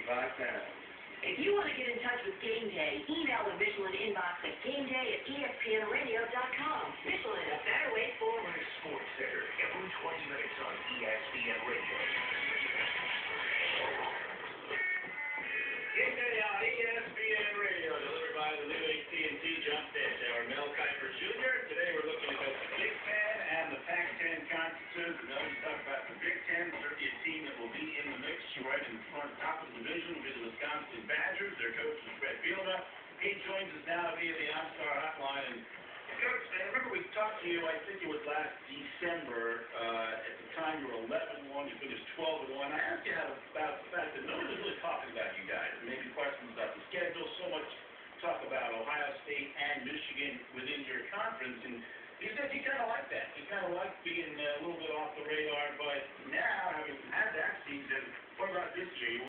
25 pounds. If you want to get in touch with Game Day, email the Michelin inbox at gameday@espnradio.com. Michelin, a better way forward. Sports Center, every 20 minutes on ESPN Radio. Game Day on ESPN Radio, delivered by the new AT&T Jump Stance Hour. Mel Kiper Jr. Today we're looking at both the Big Ten and the Pac-10 conferences. Mel, you talk about the Big Ten, certainly a team that will be in the mix. You're right in the front, top of the division will be the Wisconsin Badgers. Their coach is Brett Bielema. He joins us now via the OnStar hotline. And Coach, I remember we talked to you, I think it was last December. At the time you were 11-1, you finished 12-1. I asked you about the fact that nobody was really talking about you guys. Maybe questions about the schedule, so much talk about Ohio State and Michigan within your conference. And you said you kind of like that. You kind of like